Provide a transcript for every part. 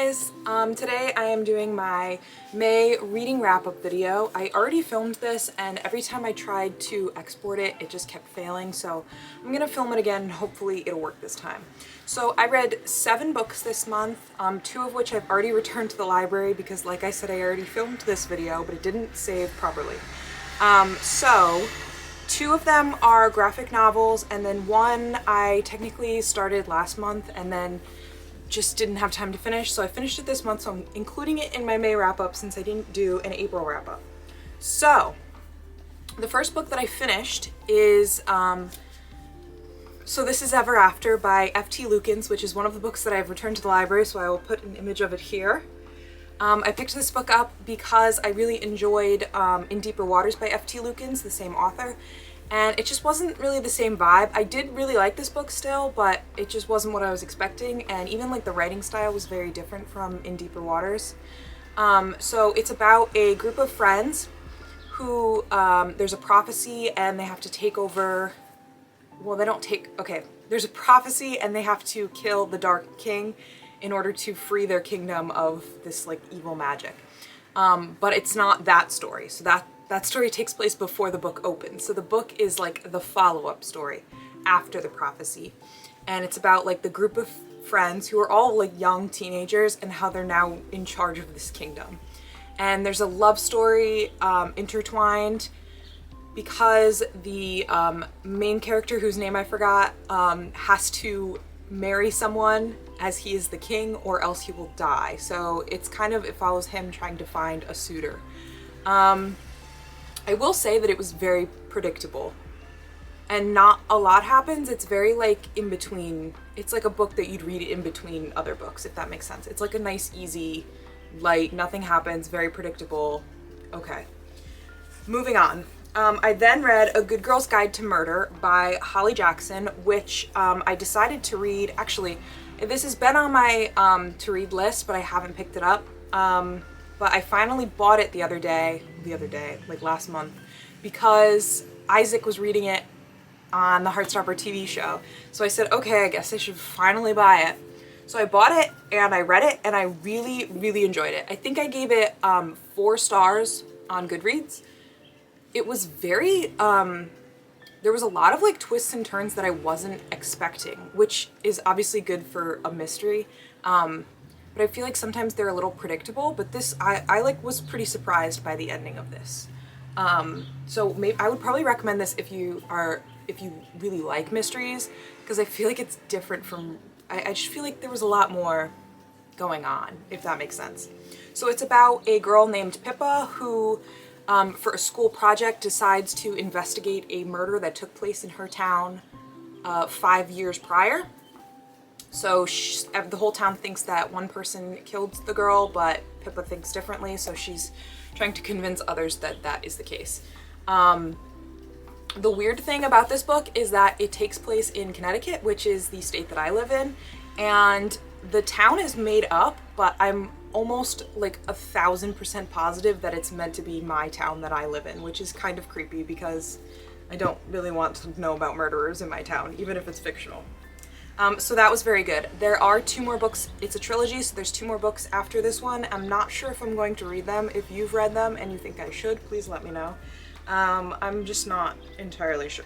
guys! Today I am doing my May reading wrap-up video. I already filmed this and every time I tried to export it, it just kept failing, so I'm gonna film it again and hopefully it'll work this time. So I read 7 books this month, 2 of which I've already returned to the library because like I said I already filmed this video but it didn't save properly. So 2 of them are graphic novels and then 1 I technically started last month and then just didn't have time to finish, so I finished it this month, so I'm including it in my May wrap-up since I didn't do an April wrap-up. So the first book that I finished is so this is Ever After by F.T. Lukens, which is one of the books that I've returned to the library, so I will put an image of it here. I picked this book up because I really enjoyed In Deeper Waters by F.T. Lukens, the same author, and it just wasn't really the same vibe. I did really like this book still, but it just wasn't what I was expecting, and even like the writing style was very different from In Deeper Waters. So it's about a group of friends who, there's a prophecy and they have to take over, well they don't take, okay, there's a prophecy and they have to kill the Dark King in order to free their kingdom of this like evil magic. But it's not that story, so that story takes place before the book opens. So the book is like the follow-up story after the prophecy. And it's about like the group of friends who are all like young teenagers and how they're now in charge of this kingdom. And there's a love story intertwined because the main character, whose name I forgot, has to marry someone as he is the king or else he will die. So it's kind of, it follows him trying to find a suitor. I will say that it was very predictable and not a lot happens. It's very like in between. It's like a book that you'd read in between other books, if that makes sense. It's like a nice, easy, light, nothing happens, very predictable. Okay, moving on. I then read A Good Girl's Guide to Murder by Holly Jackson, which I decided to read. Actually, this has been on my to read list, but I haven't picked it up. But I finally bought it the other day, like last month, because Isaac was reading it on the Heartstopper TV show. So I said, okay, I guess I should finally buy it. So I bought it and I read it and I really, really enjoyed it. I think I gave it 4 stars on Goodreads. It was very, there was a lot of like twists and turns that I wasn't expecting, which is obviously good for a mystery. But I feel like sometimes they're a little predictable, but this, I like was pretty surprised by the ending of this. So maybe I would probably recommend this if you really like mysteries, because I feel like it's different from, I just feel like there was a lot more going on, if that makes sense. So it's about a girl named Pippa who, for a school project, decides to investigate a murder that took place in her town 5 years prior. So the whole town thinks that one person killed the girl, but Pippa thinks differently, so she's trying to convince others that that is the case. The weird thing about this book is that it takes place in Connecticut, which is the state that I live in, and the town is made up, but I'm almost like 1000% positive that it's meant to be my town that I live in, which is kind of creepy because I don't really want to know about murderers in my town, even if it's fictional. So that was very good. There are 2 more books. It's a trilogy, so there's 2 more books after this one. I'm not sure if I'm going to read them. If you've read them and you think I should, please let me know. I'm just not entirely sure.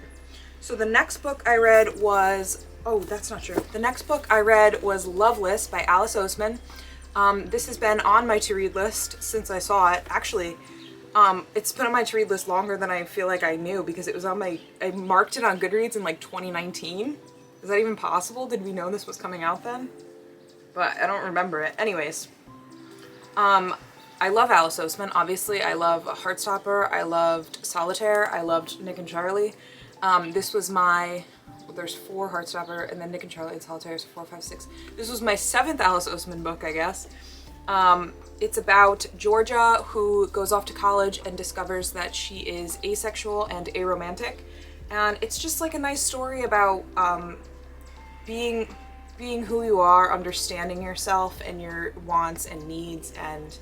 So the next book I read was, oh, that's not true. The next book I read was Loveless by Alice Oseman. This has been on my to-read list since I saw it. Actually, it's been on my to-read list longer than I feel like I knew, because it was on my, I marked it on Goodreads in like 2019. Is that even possible? Did we know this was coming out then? But I don't remember it. Anyways, I love Alice Oseman. Obviously, I love Heartstopper. I loved Solitaire. I loved Nick and Charlie. This was my, well, there's 4 Heartstopper, and then Nick and Charlie and Solitaire is 4, 5, 6. This was my 7th Alice Oseman book, I guess. It's about Georgia, who goes off to college and discovers that she is asexual and aromantic. And it's just like a nice story about being who you are, understanding yourself and your wants and needs, and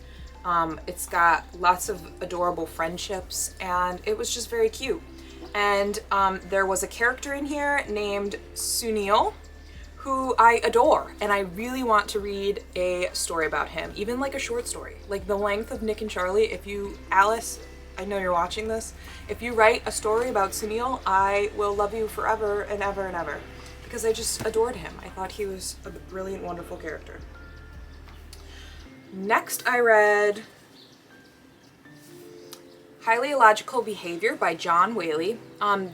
it's got lots of adorable friendships, and it was just very cute. And there was a character in here named Sunil, who I adore, and I really want to read a story about him, even like a short story, like the length of Nick and Charlie. If you, Alice, I know you're watching this, if you write a story about Sunil, I will love you forever and ever and ever, because I just adored him. I thought he was a brilliant, wonderful character. Next, I read Highly Illogical Behavior by John Whaley.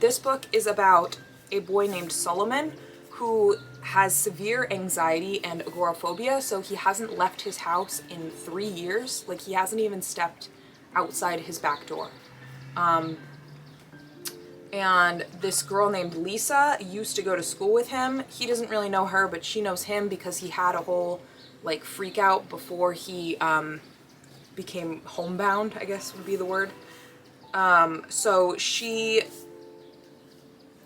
This book is about a boy named Solomon who has severe anxiety and agoraphobia, so he hasn't left his house in 3 years. Like, he hasn't even stepped outside his back door. And this girl named Lisa used to go to school with him. He doesn't really know her, but she knows him because he had a whole, like, freak out before he became homebound, I guess would be the word. So she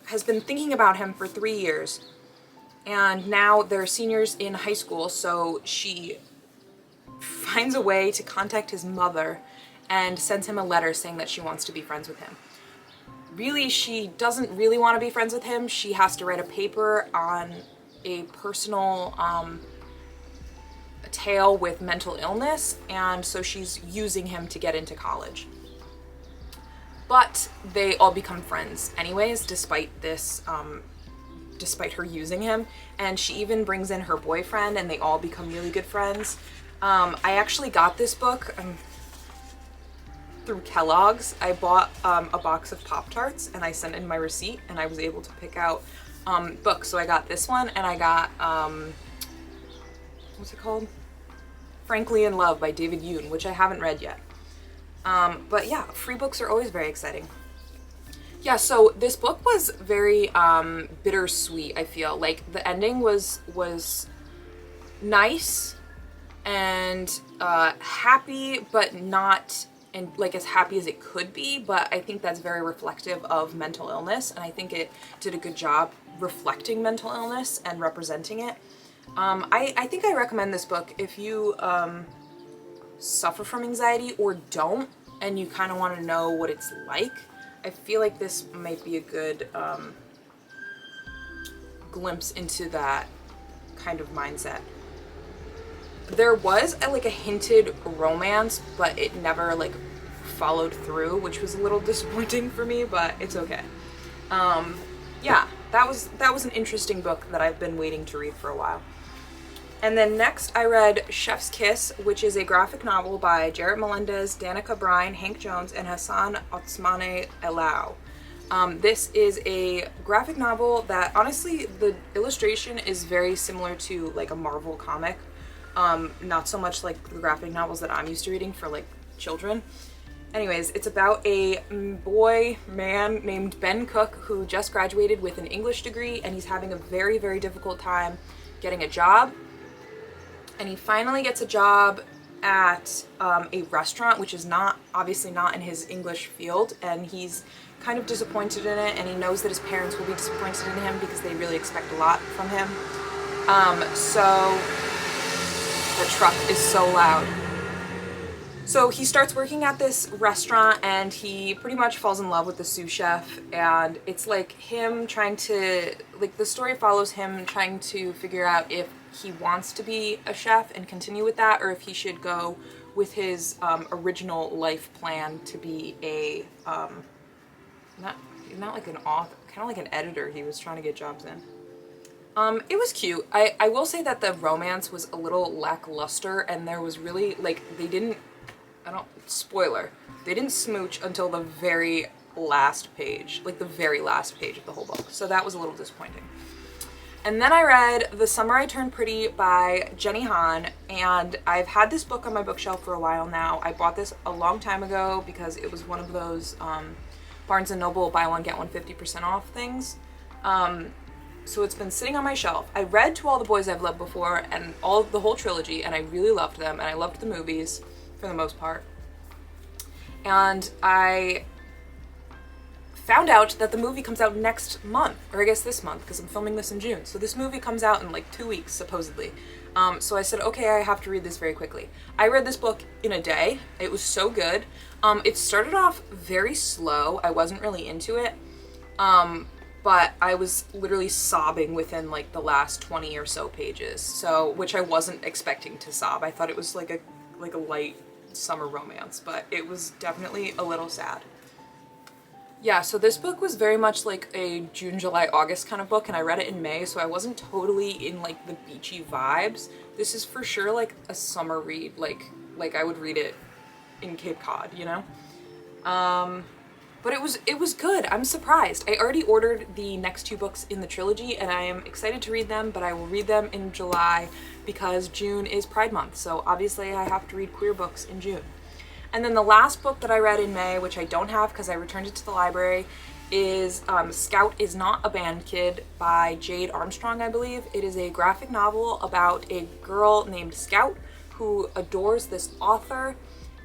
has been thinking about him for 3 years. And now they're seniors in high school, so she finds a way to contact his mother and sends him a letter saying that she wants to be friends with him. Really, she doesn't really want to be friends with him. She has to write a paper on a personal tale with mental illness, and so she's using him to get into college. But they all become friends anyways, despite this, despite her using him, and she even brings in her boyfriend, and they all become really good friends. I actually got this book through Kellogg's. I bought a box of Pop-Tarts, and I sent in my receipt, and I was able to pick out books. So I got this one, and I got, what's it called? Frankly in Love by David Yoon, which I haven't read yet. But yeah, free books are always very exciting. Yeah, so this book was very bittersweet, I feel. Like, the ending was nice and happy, but not and like as happy as it could be, but I think that's very reflective of mental illness, and I think it did a good job reflecting mental illness and representing it. I think I recommend this book if you suffer from anxiety or don't, and you kind of want to know what it's like. I feel like this might be a good glimpse into that kind of mindset. There was like a hinted romance, but it never like followed through, which was a little disappointing for me, but it's okay. Yeah, that was an interesting book that I've been waiting to read for a while. And then next I read Chef's Kiss, which is a graphic novel by Jarrett Melendez, Danica Brine, Hank Jones, and Hassan Otsmane Elau. This is a graphic novel that, honestly, the illustration is very similar to like a Marvel comic. Not so much like the graphic novels that I'm used to reading for like children. Anyways, it's about a man named Ben Cook who just graduated with an English degree, and he's having a very, very difficult time getting a job. And he finally gets a job at a restaurant, which is obviously not in his English field, and he's kind of disappointed in it, and he knows that his parents will be disappointed in him because they really expect a lot from him. So the truck is so loud. So he starts working at this restaurant, and he pretty much falls in love with the sous chef, and it's like him trying to, like, the story follows him trying to figure out if he wants to be a chef and continue with that, or if he should go with his original life plan to be a, not like an author, kind of like an editor he was trying to get jobs in. It was cute. I will say that the romance was a little lackluster, and there was really, like, they didn't smooch until the very last page, like the very last page of the whole book. So that was a little disappointing. And then I read The Summer I Turned Pretty by Jenny Han, and I've had this book on my bookshelf for a while now. I bought this a long time ago because it was one of those Barnes & Noble buy one get one 50% off things. So it's been sitting on my shelf. I read To All the Boys I've Loved Before and the whole trilogy, and I really loved them, and I loved the movies for the most part. And I found out that the movie comes out next month, or I guess this month, because I'm filming this in June. So this movie comes out in like 2 weeks, supposedly. So I said, okay, I have to read this very quickly. I read this book in a day. It was so good. It started off very slow. I wasn't really into it. but I was literally sobbing within like the last 20 or so pages. So, which I wasn't expecting to sob. I thought it was like a light summer romance, but it was definitely a little sad. Yeah, so this book was very much like a June, July, August kind of book, and I read it in May, so I wasn't totally in like the beachy vibes. This is for sure like a summer read, like I would read it in Cape Cod, you know? But it was good. I'm surprised. I already ordered the next 2 books in the trilogy, and I am excited to read them, but I will read them in July because June is Pride Month, so obviously I have to read queer books in June. And then the last book that I read in May, which I don't have because I returned it to the library, is Scout is Not a Band Kid by Jade Armstrong, I believe. It is a graphic novel about a girl named Scout who adores this author,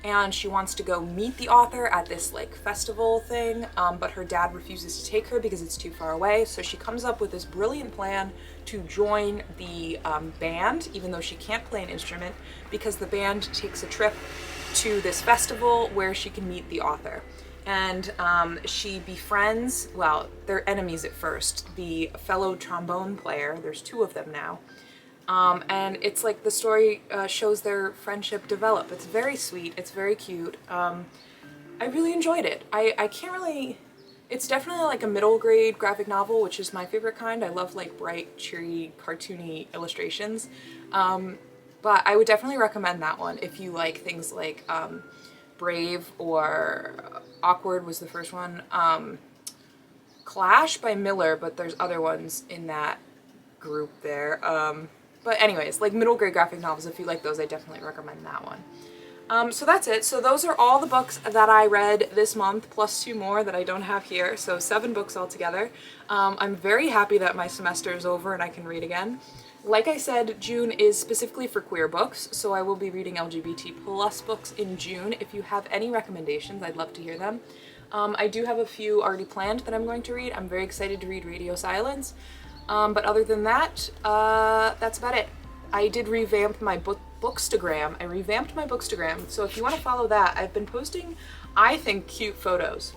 and she wants to go meet the author at this like festival thing, but her dad refuses to take her because it's too far away. So she comes up with this brilliant plan to join the band, even though she can't play an instrument, because the band takes a trip to this festival where she can meet the author. And she befriends, well, they're enemies at first, the fellow trombone player. There's 2 of them now. And it's like the story shows their friendship develop. It's very sweet. It's very cute. I really enjoyed it. I can't really... It's definitely like a middle grade graphic novel, which is my favorite kind. I love like bright, cheery, cartoony illustrations. But I would definitely recommend that one if you like things like Brave or Awkward was the first one. Clash by Miller, but there's other ones in that group there. But anyways, like middle grade graphic novels, if you like those, I definitely recommend that one. So that's it. So those are all the books that I read this month, plus 2 more that I don't have here. So 7 books altogether. I'm very happy that my semester is over and I can read again. Like I said, June is specifically for queer books, so I will be reading LGBT plus books in June. If you have any recommendations, I'd love to hear them. I do have a few already planned that I'm going to read. I'm very excited to read Radio Silence. But other than that, that's about it. I did revamp my bookstagram. I revamped my bookstagram, so if you want to follow that, I've been posting, I think, cute photos.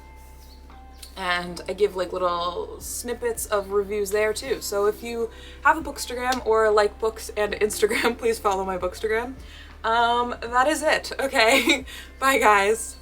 And I give like little snippets of reviews there too. So if you have a bookstagram or like books and Instagram, please follow my bookstagram. That is it. Okay, bye guys.